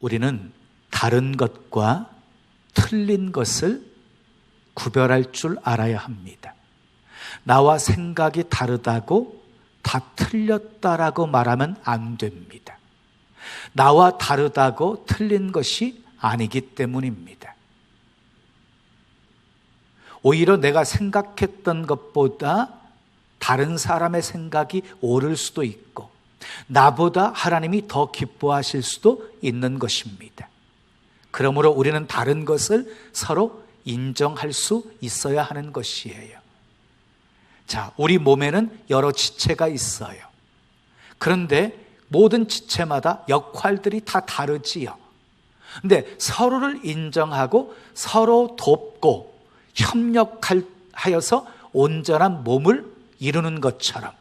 우리는 다른 것과 틀린 것을 구별할 줄 알아야 합니다. 나와 생각이 다르다고 다 틀렸다라고 말하면 안 됩니다. 나와 다르다고 틀린 것이 아니기 때문입니다. 오히려 내가 생각했던 것보다 다른 사람의 생각이 옳을 수도 있고 나보다 하나님이 더 기뻐하실 수도 있는 것입니다. 그러므로 우리는 다른 것을 서로 인정할 수 있어야 하는 것이에요. 자, 우리 몸에는 여러 지체가 있어요. 그런데 모든 지체마다 역할들이 다 다르지요. 근데 서로를 인정하고 서로 돕고 협력하여서 온전한 몸을 이루는 것처럼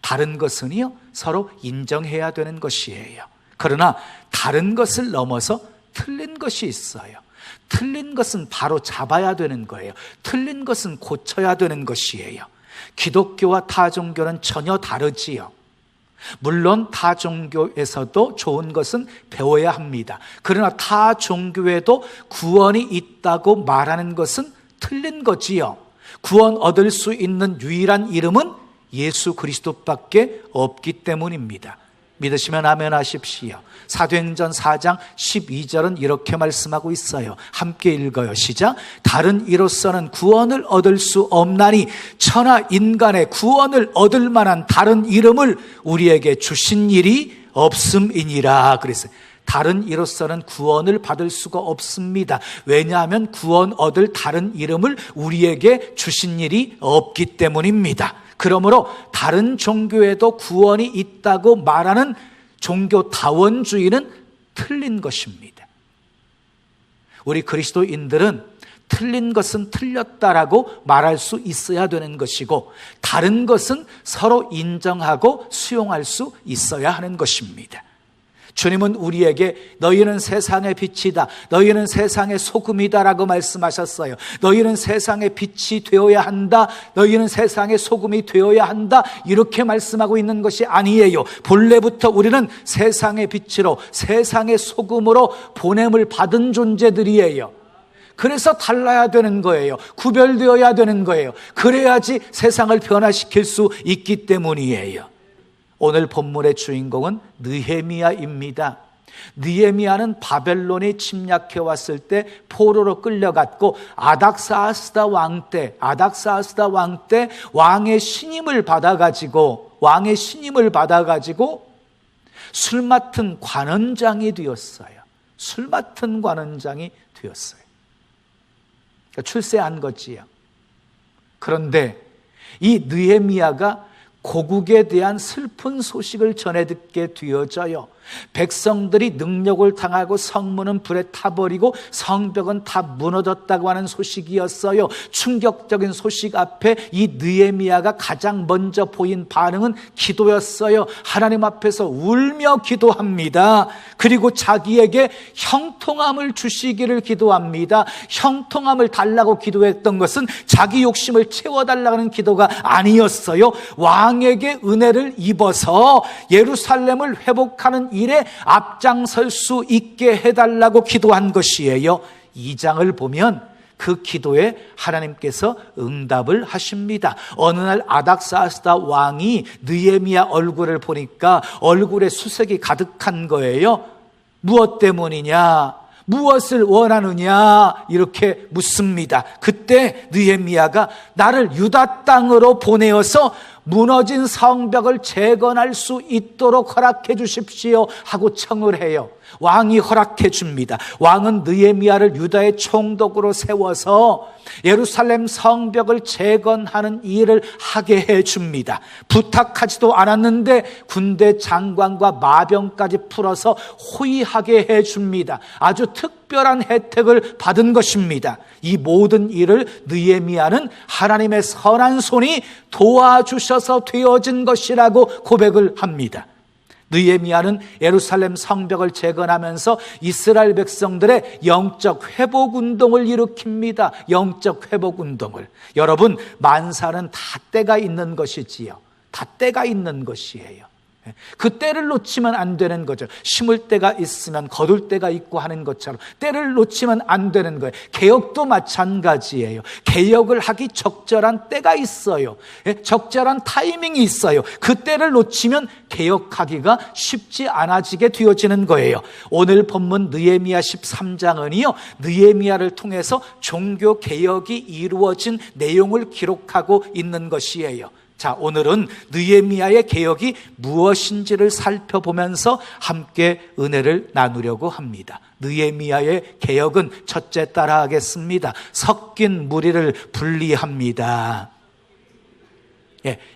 다른 것은요 서로 인정해야 되는 것이에요. 그러나 다른 것을 넘어서 틀린 것이 있어요. 틀린 것은 바로 잡아야 되는 거예요. 틀린 것은 고쳐야 되는 것이에요. 기독교와 타 종교는 전혀 다르지요. 물론 타 종교에서도 좋은 것은 배워야 합니다. 그러나 타 종교에도 구원이 있다고 말하는 것은 틀린 거지요. 구원 얻을 수 있는 유일한 이름은 예수 그리스도밖에 없기 때문입니다. 믿으시면 아멘 하십시오. 사도행전 4장 12절은 이렇게 말씀하고 있어요. 함께 읽어요. 시작. 다른 이로서는 구원을 얻을 수 없나니 천하 인간의 구원을 얻을 만한 다른 이름을 우리에게 주신 일이 없음이니라 그랬어요. 다른 이로서는 구원을 받을 수가 없습니다. 왜냐하면 구원 얻을 다른 이름을 우리에게 주신 일이 없기 때문입니다. 그러므로 다른 종교에도 구원이 있다고 말하는 종교다원주의는 틀린 것입니다. 우리 그리스도인들은 틀린 것은 틀렸다라고 말할 수 있어야 되는 것이고 다른 것은 서로 인정하고 수용할 수 있어야 하는 것입니다. 주님은 우리에게 너희는 세상의 빛이다, 너희는 세상의 소금이다라고 말씀하셨어요. 너희는 세상의 빛이 되어야 한다, 너희는 세상의 소금이 되어야 한다, 이렇게 말씀하고 있는 것이 아니에요. 본래부터 우리는 세상의 빛으로 세상의 소금으로 보냄을 받은 존재들이에요. 그래서 달라야 되는 거예요. 구별되어야 되는 거예요. 그래야지 세상을 변화시킬 수 있기 때문이에요. 오늘 본문의 주인공은 느헤미야입니다. 느헤미야는 바벨론이 침략해 왔을 때 포로로 끌려갔고 아닥사스다 왕 때 왕의 신임을 받아가지고 술 맡은 관원장이 되었어요. 술 맡은 관원장이 되었어요. 그러니까 출세한 거지요. 그런데 이 느헤미야가 고국에 대한 슬픈 소식을 전해 듣게 되어져요. 백성들이 능력을 당하고 성문은 불에 타버리고 성벽은 다 무너졌다고 하는 소식이었어요. 충격적인 소식 앞에 이 느헤미야가 가장 먼저 보인 반응은 기도였어요. 하나님 앞에서 울며 기도합니다. 그리고 자기에게 형통함을 주시기를 기도합니다. 형통함을 달라고 기도했던 것은 자기 욕심을 채워달라는 기도가 아니었어요. 왕에게 은혜를 입어서 예루살렘을 회복하는 일에 앞장설 수 있게 해달라고 기도한 것이에요. 2장을 보면 그 기도에 하나님께서 응답을 하십니다. 어느 날 아닥사스다 왕이 느헤미야 얼굴을 보니까 얼굴에 수색이 가득한 거예요. 무엇 때문이냐? 무엇을 원하느냐? 이렇게 묻습니다. 그때 느헤미야가 나를 유다 땅으로 보내어서 무너진 성벽을 재건할 수 있도록 허락해 주십시오 하고 청을 해요. 왕이 허락해 줍니다. 왕은 느헤미야를 유다의 총독으로 세워서 예루살렘 성벽을 재건하는 일을 하게 해 줍니다. 부탁하지도 않았는데 군대 장관과 마병까지 풀어서 호위하게 해 줍니다. 아주 특별한 혜택을 받은 것입니다. 이 모든 일을 느헤미야는 하나님의 선한 손이 도와주셔서 되어진 것이라고 고백을 합니다. 느헤미야는 예루살렘 성벽을 재건하면서 이스라엘 백성들의 영적 회복 운동을 일으킵니다. 영적 회복 운동을. 여러분, 만사는 다 때가 있는 것이지요. 다 때가 있는 것이에요. 그 때를 놓치면 안 되는 거죠. 심을 때가 있으면 거둘 때가 있고 하는 것처럼 때를 놓치면 안 되는 거예요. 개혁도 마찬가지예요. 개혁을 하기 적절한 때가 있어요. 적절한 타이밍이 있어요. 그 때를 놓치면 개혁하기가 쉽지 않아지게 되어지는 거예요. 오늘 본문 느헤미야 13장은요, 느헤미야를 통해서 종교 개혁이 이루어진 내용을 기록하고 있는 것이에요. 자, 오늘은 느헤미야의 개혁이 무엇인지를 살펴보면서 함께 은혜를 나누려고 합니다. 느헤미야의 개혁은 첫째 따라하겠습니다. 섞인 무리를 분리합니다.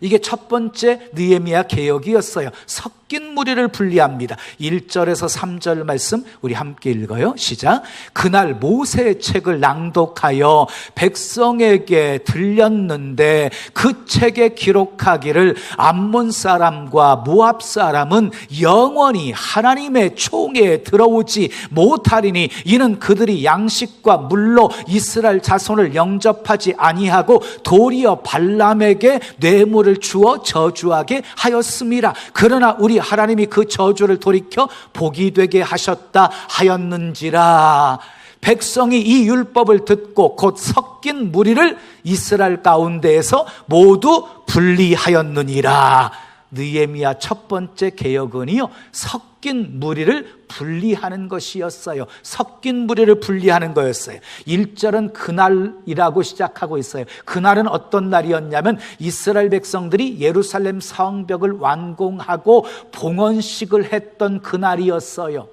이게 첫 번째 느헤미야 개혁이었어요. 섞인 무리를 분리합니다. 1절에서 3절 말씀 우리 함께 읽어요. 시작. 그날 모세의 책을 낭독하여 백성에게 들렸는데 그 책에 기록하기를 암몬 사람과 모압 사람은 영원히 하나님의 총에 들어오지 못하리니 이는 그들이 양식과 물로 이스라엘 자손을 영접하지 아니하고 도리어 발람에게 뇌물을 주어 저주하게 하였음이라. 그러나 우리 하나님이 그 저주를 돌이켜 복이 되게 하셨다 하였는지라. 백성이 이 율법을 듣고 곧 섞인 무리를 이스라엘 가운데에서 모두 분리하였느니라. 느헤미야 첫 번째 개혁은요, 섞인 무리를 분리하는 것이었어요. 섞인 무리를 분리하는 거였어요. 1절은 그날이라고 시작하고 있어요. 그날은 어떤 날이었냐면 이스라엘 백성들이 예루살렘 성벽을 완공하고 봉헌식을 했던 그날이었어요.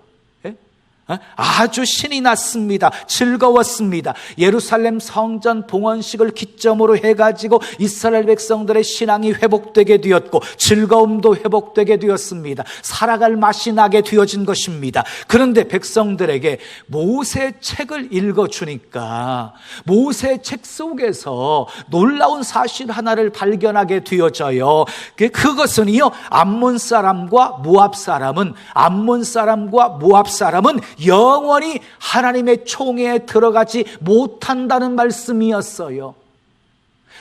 아주 신이 났습니다. 즐거웠습니다. 예루살렘 성전 봉헌식을 기점으로 해가지고 이스라엘 백성들의 신앙이 회복되게 되었고 즐거움도 회복되게 되었습니다. 살아갈 맛이 나게 되어진 것입니다. 그런데 백성들에게 모세 책을 읽어주니까 모세 책 속에서 놀라운 사실 하나를 발견하게 되어져요. 그것은요, 암몬 사람과 모압 사람은 영원히 하나님의 총회에 들어가지 못한다는 말씀이었어요.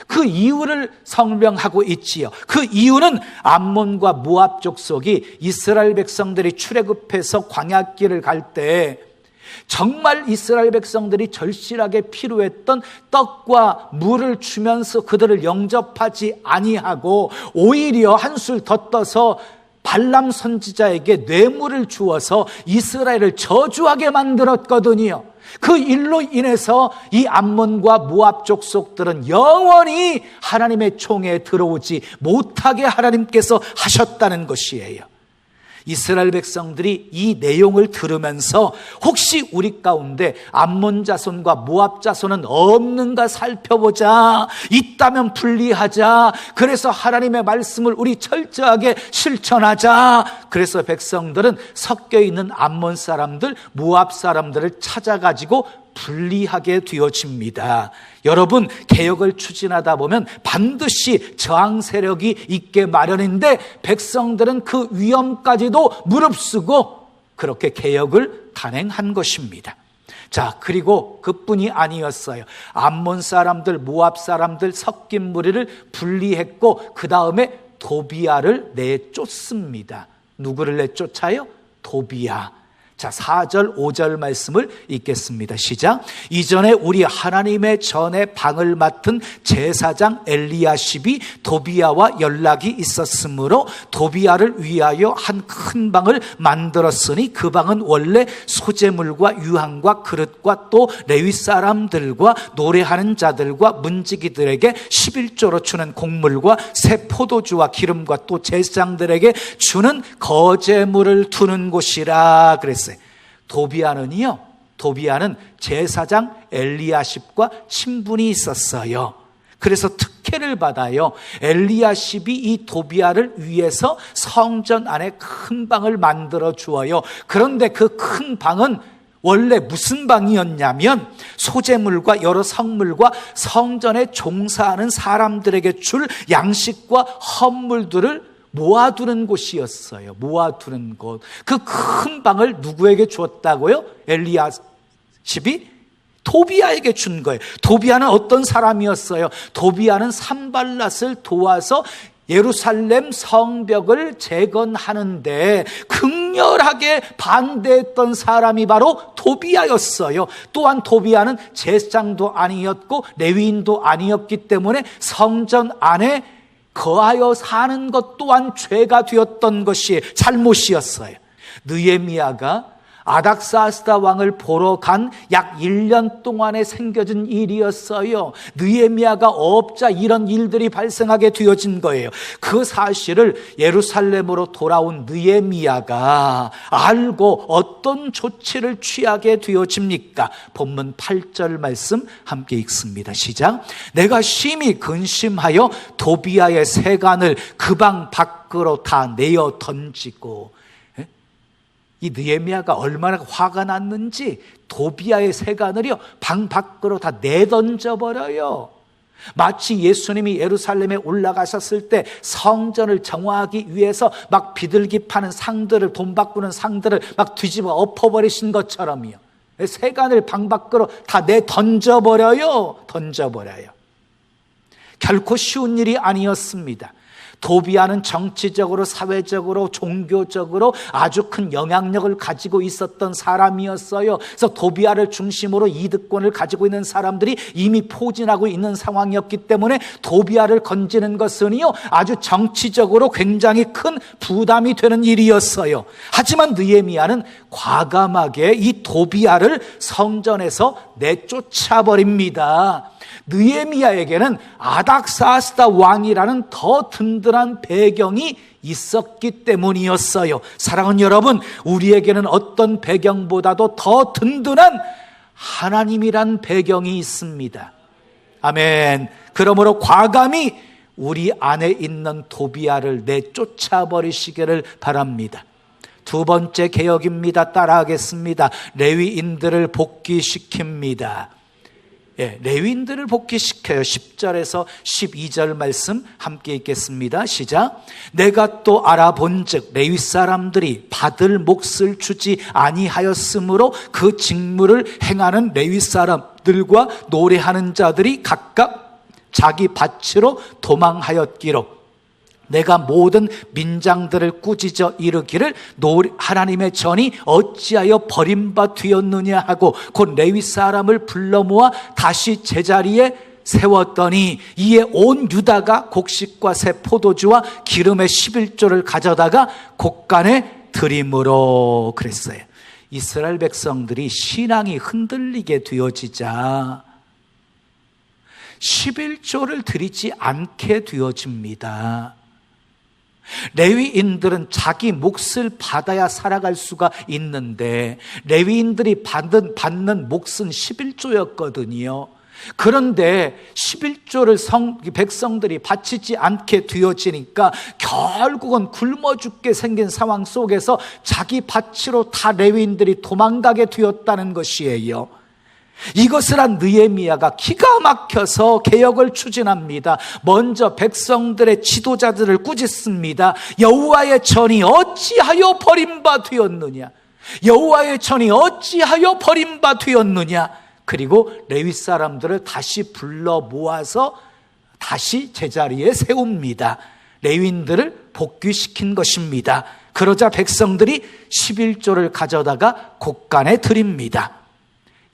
그 이유를 설명하고 있지요. 그 이유는 암몬과 모압 족속이 이스라엘 백성들이 출애굽해서 광야길을 갈 때 정말 이스라엘 백성들이 절실하게 필요했던 떡과 물을 주면서 그들을 영접하지 아니하고 오히려 한술 더 떠서 발람 선지자에게 뇌물을 주어서 이스라엘을 저주하게 만들었거든요. 그 일로 인해서 이 암몬과 모압 족속들은 영원히 하나님의 총에 들어오지 못하게 하나님께서 하셨다는 것이에요. 이스라엘 백성들이 이 내용을 들으면서 혹시 우리 가운데 암몬 자손과 모압 자손은 없는가 살펴보자. 있다면 분리하자. 그래서 하나님의 말씀을 우리 철저하게 실천하자. 그래서 백성들은 섞여 있는 암몬 사람들, 모압 사람들을 찾아가지고 분리하게 되어집니다. 여러분, 개혁을 추진하다 보면 반드시 저항 세력이 있게 마련인데 백성들은 그 위험까지도 무릅쓰고 그렇게 개혁을 단행한 것입니다. 자, 그리고 그뿐이 아니었어요. 암몬 사람들, 모압 사람들 섞인 무리를 분리했고 그 다음에 도비야를 내쫓습니다. 누구를 내쫓아요? 도비야. 자, 4절 5절 말씀을 읽겠습니다. 시작. 이전에 우리 하나님의 전에 방을 맡은 제사장 엘리야십이 도비야와 연락이 있었으므로 도비야를 위하여 한 큰 방을 만들었으니 그 방은 원래 소재물과 유향과 그릇과 또 레위 사람들과 노래하는 자들과 문지기들에게 11조로 주는 곡물과 새 포도주와 기름과 또 제사장들에게 주는 거제물을 두는 곳이라 그랬어요. 도비야는 제사장 엘리야십과 친분이 있었어요. 그래서 특혜를 받아요. 엘리야십이 이 도비야를 위해서 성전 안에 큰 방을 만들어 주어요. 그런데 그 큰 방은 원래 무슨 방이었냐면 소재물과 여러 성물과 성전에 종사하는 사람들에게 줄 양식과 헌물들을 모아두는 곳이었어요. 모아두는 곳. 그 큰 방을 누구에게 주었다고요? 엘리야십이 도비야에게 준 거예요. 도비야는 어떤 사람이었어요? 도비야는 산발랏을 도와서 예루살렘 성벽을 재건하는데 극렬하게 반대했던 사람이 바로 도비아였어요. 또한 도비아는 제사장도 아니었고 레위인도 아니었기 때문에 성전 안에 거하여 사는 것 또한 죄가 되었던 것이 잘못이었어요. 느헤미야가 아닥사스다 왕을 보러 간 약 1년 동안에 생겨진 일이었어요. 느헤미야가 없자 이런 일들이 발생하게 되어진 거예요. 그 사실을 예루살렘으로 돌아온 느헤미야가 알고 어떤 조치를 취하게 되어집니까? 본문 8절 말씀 함께 읽습니다. 시작. 내가 심히 근심하여 도비아의 세간을 그 방 밖으로 다 내어 던지고, 이 느헤미야가 얼마나 화가 났는지 도비아의 세간을요 방 밖으로 다 내던져버려요. 마치 예수님이 예루살렘에 올라가셨을 때 성전을 정화하기 위해서 막 비둘기 파는 상들을, 돈 바꾸는 상들을 막 뒤집어 엎어버리신 것처럼요. 세간을 방 밖으로 다 내던져버려요. 던져버려요. 결코 쉬운 일이 아니었습니다. 도비아는 정치적으로, 사회적으로, 종교적으로 아주 큰 영향력을 가지고 있었던 사람이었어요. 그래서 도비아를 중심으로 이득권을 가지고 있는 사람들이 이미 포진하고 있는 상황이었기 때문에 도비아를 건지는 것은요 아주 정치적으로 굉장히 큰 부담이 되는 일이었어요. 하지만 느헤미야는 과감하게 이 도비아를 성전에서 내쫓아버립니다. 느헤미야에게는 아닥사스다 왕이라는 더 든든한 배경이 있었기 때문이었어요. 사랑하는 여러분, 우리에게는 어떤 배경보다도 더 든든한 하나님이란 배경이 있습니다. 아멘. 그러므로 과감히 우리 안에 있는 도비아를 내쫓아버리시기를 바랍니다. 두 번째 개혁입니다. 따라하겠습니다. 레위인들을 복귀시킵니다. 레위인들을 복귀시켜요. 10절에서 12절 말씀 함께 읽겠습니다. 시작. 내가 또 알아본즉 레위 사람들이 받을 몫을 주지 아니하였으므로 그 직무를 행하는 레위 사람들과 노래하는 자들이 각각 자기 밭으로 도망하였기로 내가 모든 민장들을 꾸짖어 이르기를 하나님의 전이 어찌하여 버림받되었느냐 하고 곧 레위 사람을 불러 모아 다시 제자리에 세웠더니 이에 온 유다가 곡식과 새 포도주와 기름의 11조를 가져다가 곡간에 드림으로 그랬어요. 이스라엘 백성들이 신앙이 흔들리게 되어지자 11조를 드리지 않게 되어집니다. 레위인들은 자기 몫을 받아야 살아갈 수가 있는데 레위인들이 받는 몫은 11조였거든요. 그런데 11조를 백성들이 바치지 않게 되어지니까 결국은 굶어 죽게 생긴 상황 속에서 자기 밭으로 다 레위인들이 도망가게 되었다는 것이에요. 이것을 한 느헤미야가 기가 막혀서 개혁을 추진합니다. 먼저 백성들의 지도자들을 꾸짖습니다. 여호와의 전이 어찌하여 버림받되었느냐? 여호와의 전이 어찌하여 버림받되었느냐? 그리고 레위 사람들을 다시 불러 모아서 다시 제자리에 세웁니다. 레위인들을 복귀시킨 것입니다. 그러자 백성들이 11조를 가져다가 곡간에 드립니다.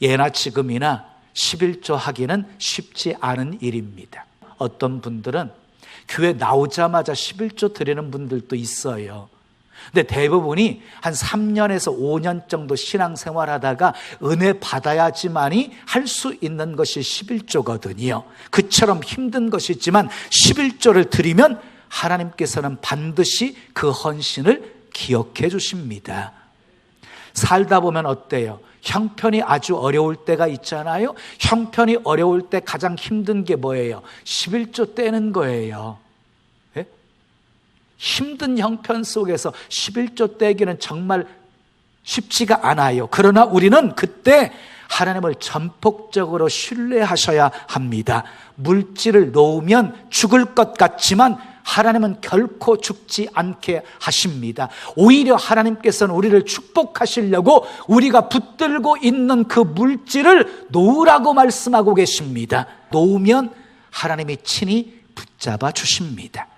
예나 지금이나 11조 하기는 쉽지 않은 일입니다. 어떤 분들은 교회 나오자마자 11조 드리는 분들도 있어요. 근데 대부분이 한 3년에서 5년 정도 신앙생활 하다가 은혜 받아야지만이 할 수 있는 것이 11조거든요. 그처럼 힘든 것이지만 11조를 드리면 하나님께서는 반드시 그 헌신을 기억해 주십니다. 살다 보면 어때요? 형편이 아주 어려울 때가 있잖아요. 형편이 어려울 때 가장 힘든 게 뭐예요? 11조 떼는 거예요. 예? 힘든 형편 속에서 11조 떼기는 정말 쉽지가 않아요. 그러나 우리는 그때 하나님을 전폭적으로 신뢰하셔야 합니다. 물질을 놓으면 죽을 것 같지만 하나님은 결코 죽지 않게 하십니다. 오히려 하나님께서는 우리를 축복하시려고 우리가 붙들고 있는 그 물질을 놓으라고 말씀하고 계십니다. 놓으면 하나님이 친히 붙잡아 주십니다.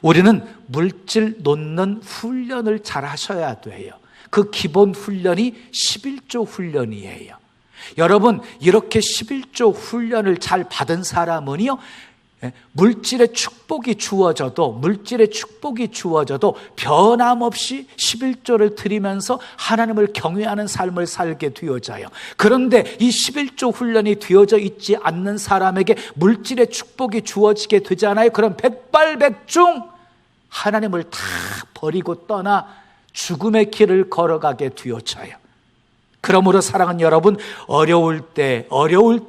우리는 물질 놓는 훈련을 잘 하셔야 돼요. 그 기본 훈련이 11조 훈련이에요. 여러분, 이렇게 11조 훈련을 잘 받은 사람은요, 물질의 축복이 주어져도 변함없이 11조를 드리면서 하나님을 경외하는 삶을 살게 되어져요. 그런데 이 11조 훈련이 되어져 있지 않는 사람에게 물질의 축복이 주어지게 되잖아요. 그럼 백발백중 하나님을 다 버리고 떠나 죽음의 길을 걸어가게 되어져요. 그러므로 사랑하는 여러분, 어려울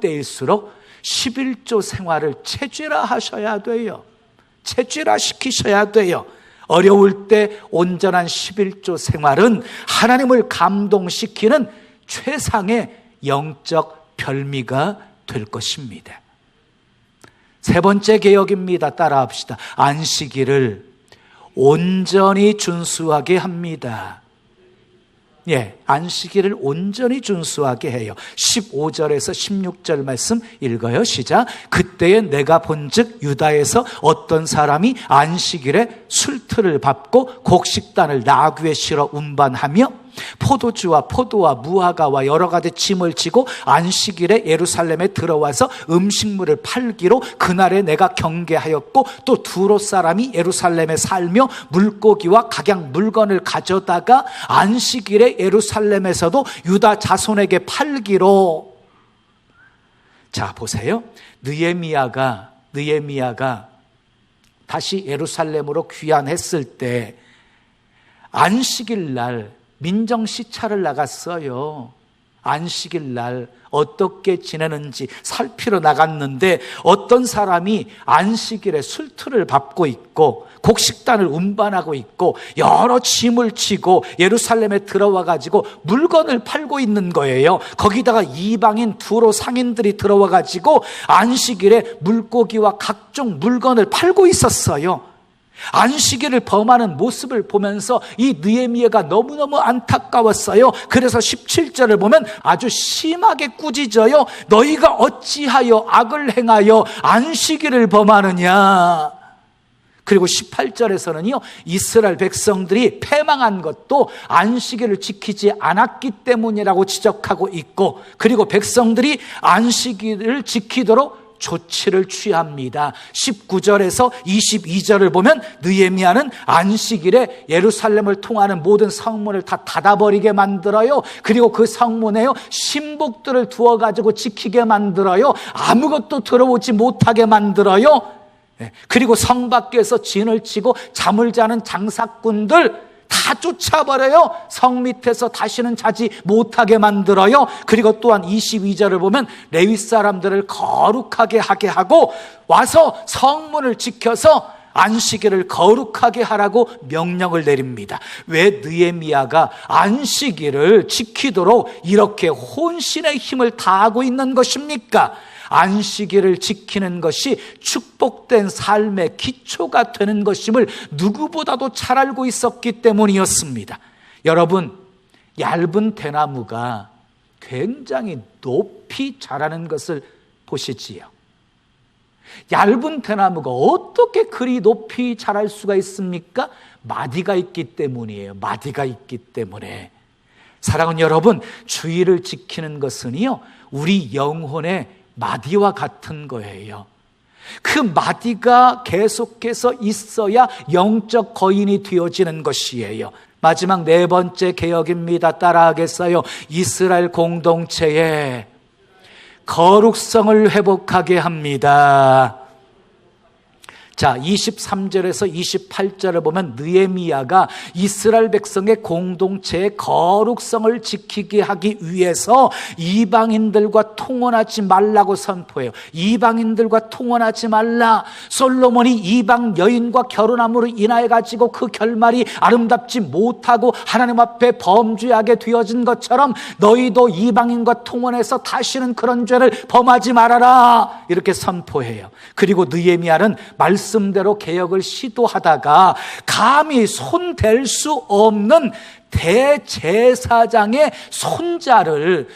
때일수록 11조 생활을 체질화 하셔야 돼요. 체질화 시키셔야 돼요. 어려울 때 온전한 11조 생활은 하나님을 감동시키는 최상의 영적 별미가 될 것입니다. 세 번째 개혁입니다. 따라합시다. 안식일을 온전히 준수하게 합니다. 안식일을 온전히 준수하게 해요. 15절에서 16절 말씀 읽어요. 시작. 그때에 내가 본즉 유다에서 어떤 사람이 안식일에 술틀을 밟고 곡식단을 나귀에 실어 운반하며 포도주와 포도와 무화과와 여러 가지 짐을 지고 안식일에 예루살렘에 들어와서 음식물을 팔기로 그날에 내가 경계하였고, 또 두롯 사람이 예루살렘에 살며 물고기와 각양 물건을 가져다가 안식일에 예루살렘에서도 유다 자손에게 팔기로. 자, 보세요. 느헤미야가 다시 예루살렘으로 귀환했을 때 안식일 날 민정시찰을 나갔어요. 안식일 날 어떻게 지내는지 살피러 나갔는데 어떤 사람이 안식일에 술틀을 밟고 있고 곡식단을 운반하고 있고 여러 짐을 지고 예루살렘에 들어와 가지고 물건을 팔고 있는 거예요. 거기다가 이방인 두로 상인들이 들어와 가지고 안식일에 물고기와 각종 물건을 팔고 있었어요. 안식일을 범하는 모습을 보면서 이 느헤미야가 너무너무 안타까웠어요. 그래서 17절을 보면 아주 심하게 꾸짖어요. 너희가 어찌하여 악을 행하여 안식일을 범하느냐. 그리고 18절에서는요, 이스라엘 백성들이 패망한 것도 안식일을 지키지 않았기 때문이라고 지적하고 있고, 그리고 백성들이 안식일을 지키도록 조치를 취합니다. 19절에서 22절을 보면 느헤미야는 안식일에 예루살렘을 통하는 모든 성문을 다 닫아버리게 만들어요. 그리고 그 성문에요, 신복들을 두어가지고 지키게 만들어요. 아무것도 들어오지 못하게 만들어요. 그리고 성 밖에서 진을 치고 잠을 자는 장사꾼들 다 쫓아버려요. 성 밑에서 다시는 자지 못하게 만들어요. 그리고 또한 22절을 보면 레위 사람들을 거룩하게 하게 하고 와서 성문을 지켜서 안식일을 거룩하게 하라고 명령을 내립니다. 왜 느헤미야가 안식일을 지키도록 이렇게 혼신의 힘을 다하고 있는 것입니까? 안식일을 지키는 것이 축복된 삶의 기초가 되는 것임을 누구보다도 잘 알고 있었기 때문이었습니다. 여러분, 얇은 대나무가 굉장히 높이 자라는 것을 보시지요. 얇은 대나무가 어떻게 그리 높이 자랄 수가 있습니까? 마디가 있기 때문이에요. 마디가 있기 때문에. 사랑하는 여러분, 주의를 지키는 것은요, 우리 영혼의 마디와 같은 거예요. 그 마디가 계속해서 있어야 영적 거인이 되어지는 것이에요. 마지막 네 번째 개혁입니다. 따라하겠어요? 이스라엘 공동체의 거룩성을 회복하게 합니다. 자, 23절에서 28절을 보면 느헤미야가 이스라엘 백성의 공동체의 거룩성을 지키게 하기 위해서 이방인들과 통혼하지 말라고 선포해요. 이방인들과 통혼하지 말라. 솔로몬이 이방 여인과 결혼함으로 인하여 가지고 그 결말이 아름답지 못하고 하나님 앞에 범죄하게 되어진 것처럼 너희도 이방인과 통혼해서 다시는 그런 죄를 범하지 말아라. 이렇게 선포해요. 그리고 느헤미야는 말씀대로 개혁을 시도하다가 감히 손댈 수 없는 대제사장의 손자를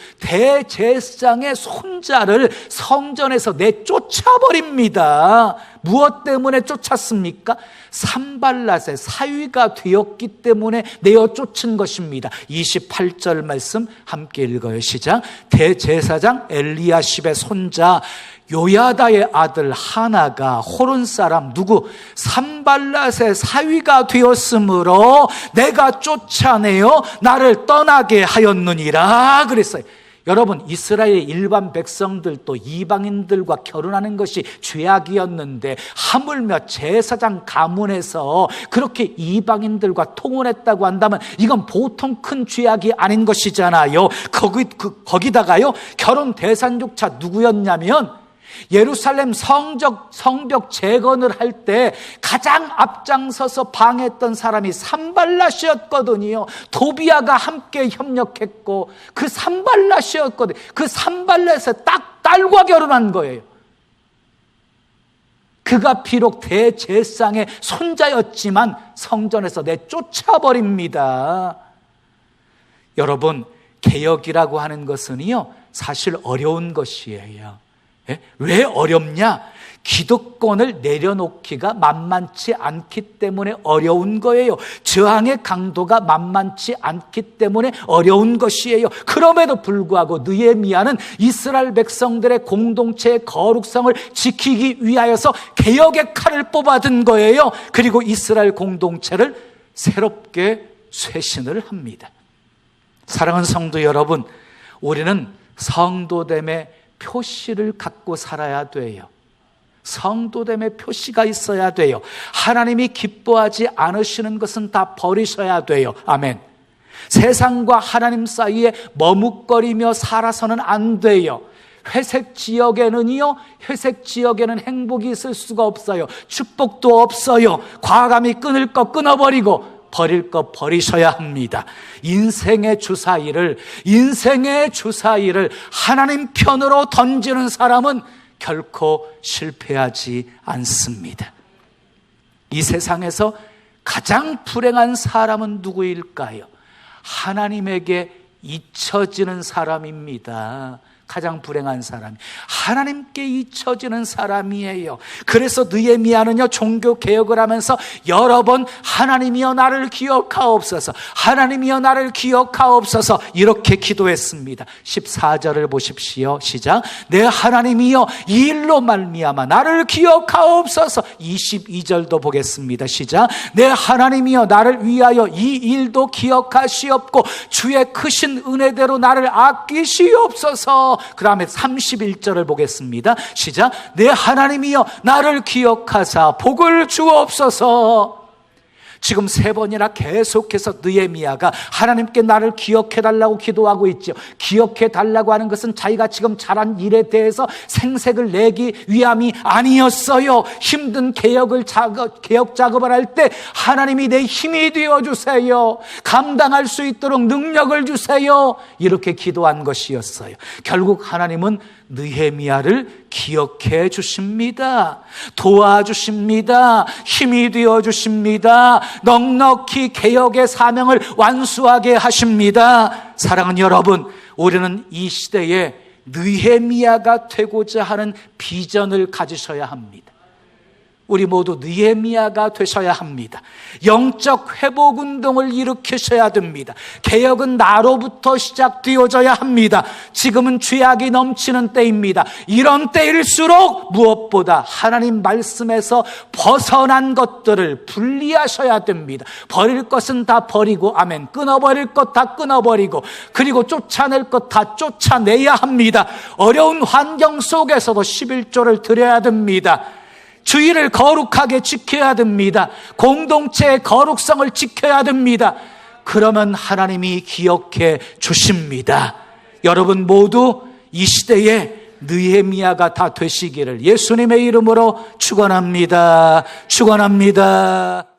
성전에서 내쫓아버립니다. 무엇 때문에 쫓았습니까? 산발랏의 사위가 되었기 때문에 내어 쫓은 것입니다. 28절 말씀 함께 읽어요. 시작. 대제사장 엘리야십의 손자 요야다의 아들 하나가 호론 사람 누구 산발랏의 사위가 되었으므로 내가 쫓아내어 나를 떠나게 하였느니라 그랬어요. 여러분, 이스라엘 일반 백성들도 이방인들과 결혼하는 것이 죄악이었는데 하물며 제사장 가문에서 그렇게 이방인들과 통혼했다고 한다면 이건 보통 큰 죄악이 아닌 것이잖아요. 거기다가요, 결혼 대상조차 누구였냐면 예루살렘 성벽 재건을 할 때 가장 앞장서서 방해했던 사람이 산발랏이었거든요. 도비아가 함께 협력했고 그 산발랏이었거든요. 그 산발랏의 딸과 결혼한 거예요. 그가 비록 대제사장의 손자였지만 성전에서 내쫓아버립니다. 여러분, 개혁이라고 하는 것은요, 사실 어려운 것이에요. 왜 어렵냐? 기득권을 내려놓기가 만만치 않기 때문에 어려운 거예요. 저항의 강도가 만만치 않기 때문에 어려운 것이에요. 그럼에도 불구하고 느헤미야는 이스라엘 백성들의 공동체의 거룩성을 지키기 위하여서 개혁의 칼을 뽑아든 거예요. 그리고 이스라엘 공동체를 새롭게 쇄신을 합니다. 사랑하는 성도 여러분, 우리는 성도됨의 표시를 갖고 살아야 돼요. 성도됨의 표시가 있어야 돼요. 하나님이 기뻐하지 않으시는 것은 다 버리셔야 돼요. 아멘. 세상과 하나님 사이에 머뭇거리며 살아서는 안 돼요. 회색 지역에는 행복이 있을 수가 없어요. 축복도 없어요. 과감히 끊을 거 끊어버리고 버릴 거 버리셔야 합니다. 인생의 주사위를 하나님 편으로 던지는 사람은 결코 실패하지 않습니다. 이 세상에서 가장 불행한 사람은 누구일까요? 하나님에게 잊혀지는 사람입니다. 가장 불행한 사람이 하나님께 잊혀지는 사람이에요. 그래서 느헤미야는요, 종교 개혁을 하면서 여러 번 하나님이여 나를 기억하옵소서, 하나님이여 나를 기억하옵소서 이렇게 기도했습니다. 14절을 보십시오. 시작. 내 하나님이여 이 일로 말미암아 나를 기억하옵소서. 22절도 보겠습니다. 시작. 내 하나님이여 나를 위하여 이 일도 기억하시옵고 주의 크신 은혜대로 나를 아끼시옵소서. 그 다음에 31절을 보겠습니다. 시작. 내 하나님이여 나를 기억하사 복을 주옵소서. 지금 3번이나 계속해서 느헤미야가 하나님께 나를 기억해달라고 기도하고 있죠. 기억해달라고 하는 것은 자기가 지금 잘한 일에 대해서 생색을 내기 위함이 아니었어요. 힘든 개혁 작업을 할 때 하나님이 내 힘이 되어주세요. 감당할 수 있도록 능력을 주세요. 이렇게 기도한 것이었어요. 결국 하나님은 느헤미야를 기억해 주십니다. 도와주십니다. 힘이 되어 주십니다. 넉넉히 개혁의 사명을 완수하게 하십니다. 사랑하는 여러분, 우리는 이 시대에 느헤미야가 되고자 하는 비전을 가지셔야 합니다. 우리 모두 느헤미야가 되셔야 합니다. 영적 회복 운동을 일으키셔야 됩니다. 개혁은 나로부터 시작되어져야 합니다. 지금은 죄악이 넘치는 때입니다. 이런 때일수록 무엇보다 하나님 말씀에서 벗어난 것들을 분리하셔야 됩니다. 버릴 것은 다 버리고, 아멘, 끊어버릴 것 다 끊어버리고, 그리고 쫓아낼 것 다 쫓아내야 합니다. 어려운 환경 속에서도 11조를 드려야 됩니다. 주의를 거룩하게 지켜야 됩니다. 공동체의 거룩성을 지켜야 됩니다. 그러면 하나님이 기억해 주십니다. 여러분 모두 이 시대에 느헤미야가 다 되시기를 예수님의 이름으로 축원합니다. 축원합니다.